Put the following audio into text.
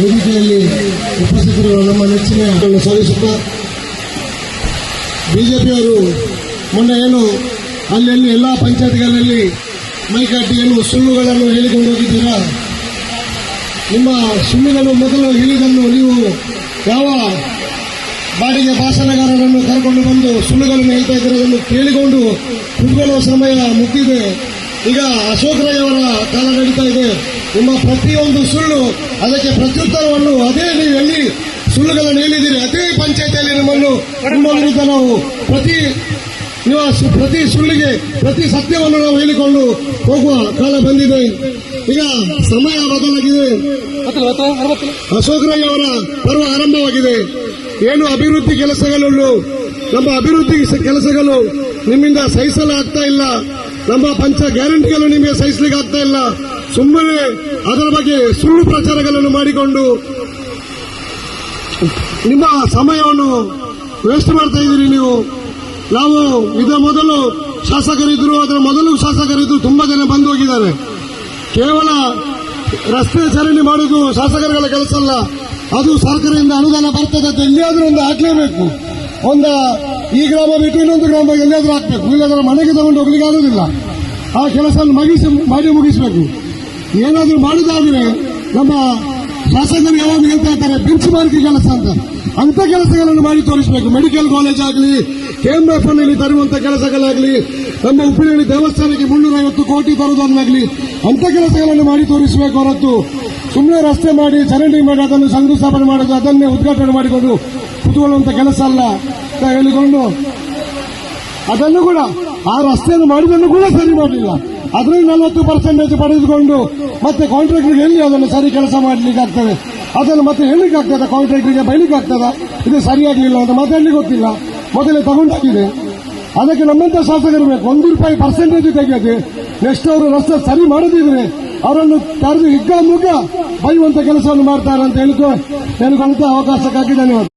ವೇದಿಕೆಯಲ್ಲಿ ಉಪಸ್ಥಿತರು ನಮ್ಮ ನೆಚ್ಚಿನ ಸಾಧಿಸುತ್ತಾ ಬಿಜೆಪಿಯವರು ಮೊನ್ನೆ ಏನು ಅಲ್ಲಿ ಎಲ್ಲ ಪಂಚಾಯತ್ಗಳಲ್ಲಿ ಮೈಕಟ್ಟಿ ಸುಳ್ಳುಗಳನ್ನು ಹೇಳಿಕೊಂಡು ಹೋಗಿದ್ದೀರಾ. ನಿಮ್ಮ ಸುಳ್ಳುಗಳು ಮೊದಲು ಹೇಳಿದನ್ನು ನೀವು ಯಾವ ಬಾಡಿಗೆ ಭಾಷಣಗಾರರನ್ನು ಕರೆಕೊಂಡು ಬಂದು ಸುಳ್ಳುಗಳನ್ನು ಹೇಳ್ತಾ ಇದ್ದರನ್ನು ಕೇಳಿಕೊಂಡು ಕುತ್ಕೊಳ್ಳುವ ಸಮಯ ಮುಗಿದಿದೆ. ಈಗ ಅಶೋಕ್ ರೈ ಅವರ ಕಾಲ ನಡೀತಾ ಇದೆ. ನಿಮ್ಮ ಪ್ರತಿಯೊಂದು ಸುಳ್ಳು ಅದಕ್ಕೆ ಪ್ರತ್ಯುತ್ತರವನ್ನು ಅದೇ ನೀವು ಎಲ್ಲಿ ಸುಳ್ಳುಗಳನ್ನು ಹೇಳಿದ್ದೀರಿ ಅದೇ ಪಂಚಾಯತಿಯಲ್ಲಿ ನಿಮ್ಮ ವಿರುದ್ಧ ನಾವು ಪ್ರತಿ ಸುಳ್ಳಿಗೆ ಪ್ರತಿ ಸತ್ಯವನ್ನು ನಾವು ಹೇಳಿಕೊಂಡು ಹೋಗುವ ಕಾಲ ಬಂದಿದೆ. ಈಗ ಸಮಯ ಬದಲಾಗಿದೆ. ಅಶೋಕ್ ರೈ ಅವರ ಪರ್ವ ಆರಂಭವಾಗಿದೆ. ಏನು ಅಭಿವೃದ್ಧಿ ಕೆಲಸಗಳು ನಮ್ಮ ಅಭಿವೃದ್ಧಿ ಕೆಲಸಗಳು ನಿಮ್ಮಿಂದ ಸಹಿಸಲಾಗ್ತಾ ಇಲ್ಲ. ನಮ್ಮ ಗ್ಯಾರಂಟಿಗಳು ನಿಮಗೆ ಸಹಿಸಲಿಕ್ಕೆ ಆಗ್ತಾ ಇಲ್ಲ. ಸುಮ್ಮನೆ ಅದರ ಬಗ್ಗೆ ಸುಳ್ಳು ಪ್ರಚಾರಗಳನ್ನು ಮಾಡಿಕೊಂಡು ನಿಮ್ಮ ಸಮಯವನ್ನು ವೇಸ್ಟ್ ಮಾಡ್ತಾ ಇದ್ದೀರಿ ನೀವು. ನಾವು ಇದರ ಮೊದಲು ಶಾಸಕರಿದ್ರು, ಅದರ ಮೊದಲು ಶಾಸಕರಿದ್ರು ತುಂಬಾ ಜನ ಬಂದು ಹೋಗಿದ್ದಾರೆ. ಕೇವಲ ರಸ್ತೆ ಚರಂಡಿ ಮಾಡುವುದು ಶಾಸಕರುಗಳ ಕೆಲಸ ಅಲ್ಲ, ಅದು ಸರ್ಕಾರದಿಂದ ಅನುದಾನ ಬರ್ತದೆ ಅಂತ ಎಲ್ಲಿಯಾದ್ರೂ ಒಂದು ಹಾಕಲೇಬೇಕು. ಈ ಗ್ರಾಮ ಬಿಟ್ಟು ಇನ್ನೊಂದು ಗ್ರಾಮ ಎಲ್ಲಿಯಾದ್ರೂ ಹಾಕಬೇಕು, ಇಲ್ಲದ್ರೆ ಮನೆಗೆ ತಗೊಂಡು ಹೋಗ್ಲಿಕ್ಕೆ ಆಗುದಿಲ್ಲ. ಆ ಕೆಲಸವನ್ನು ಮಾಡಿ ಮುಗಿಸಬೇಕು. ಏನಾದ್ರೂ ಮಾಡುವುದಾದ್ರೆ ನಮ್ಮ ಶಾಸಕರು ಯಾವಾಗ ಹೇಳ್ತಾ ಇರ್ತಾರೆ ಬೆಂಚ್ ಮಾರ್ಕ್ ಕೆಲಸ ಅಂತ ಕೆಲಸಗಳನ್ನು ಮಾಡಿ ತೋರಿಸಬೇಕು. ಮೆಡಿಕಲ್ ಕಾಲೇಜ್ ಆಗಲಿ, KMF ನಲ್ಲಿ ತರುವಂತಹ ಕೆಲಸಗಳಾಗಲಿ, ನಮ್ಮ ಉಪ್ಪಿನಹಳ್ಳಿ ದೇವಸ್ಥಾನಕ್ಕೆ 350 ಕೋಟಿ ತರುವುದನ್ನಾಗಲಿ ಅಂತ ಕೆಲಸಗಳನ್ನು ಮಾಡಿ ತೋರಿಸಬೇಕು ಹೊರತು ಸುಮ್ಮನೆ ರಸ್ತೆ ಮಾಡಿ ಚರಂಡಿ ಮಾಡಿ ಅದನ್ನು ಶಂಕುಸ್ಥಾಪನೆ ಮಾಡೋದು, ಅದನ್ನೇ ಉದ್ಘಾಟನೆ ಮಾಡಿಕೊಂಡು ಕೂತ್ಕೊಳ್ಳುವಂತ ಕೆಲಸ ಅಲ್ಲ ಅಂತ ಹೇಳಿಕೊಂಡು ಅದನ್ನು ಕೂಡ ಆ ರಸ್ತೆಯನ್ನು ಮಾಡಿದನ್ನು ಕೂಡ ಸರಿ ಮಾಡಲಿಲ್ಲ. ಅದರಲ್ಲಿ 40% ಪಡೆದುಕೊಂಡು ಮತ್ತೆ ಕಾಂಟ್ರಾಕ್ಟರ್ಗೆ ಎಲ್ಲಿ ಅದನ್ನು ಸರಿ ಕೆಲಸ ಮಾಡಲಿಕ್ಕೆ ಆಗ್ತದೆ, ಅದನ್ನು ಮತ್ತೆ ಹೇಳಲಿಕ್ಕೆ ಆಗ್ತದೆ, ಕಾಂಟ್ರಾಕ್ಟರ್ಗೆ ಬೈಲಿಕ್ಕೆ ಆಗ್ತದ ಇದು ಸರಿಯಾಗಲಿಲ್ಲ ಅಂತ ಮಾತಾಡ್ಲಿಕ್ಕೆ ಗೊತ್ತಿಲ್ಲ, ಮೊದಲೇ ತಗೊಂಡಾಗಿದೆ. ಅದಕ್ಕೆ ನಮ್ಮಂತ ಶಾಸಕರು ಬೇಕು. ₹1 ತೆಗೆಯದೆ ನೆಕ್ಸ್ಟ್ ಅವರು ರಸ್ತೆ ಸರಿ ಮಾಡದಿದ್ರೆ ಅವರನ್ನು ಕರೆದು ಹಿಗ್ಗ ಮುಗ್ಗ ಬೈಯುವಂತ ಕೆಲಸವನ್ನು ಮಾಡ್ತಾರೆ ಅಂತ ಹೇಳ್ಕೊಂಡು ಅವಕಾಶಕ್ಕಾಗಿ ಧನ್ಯವಾದ.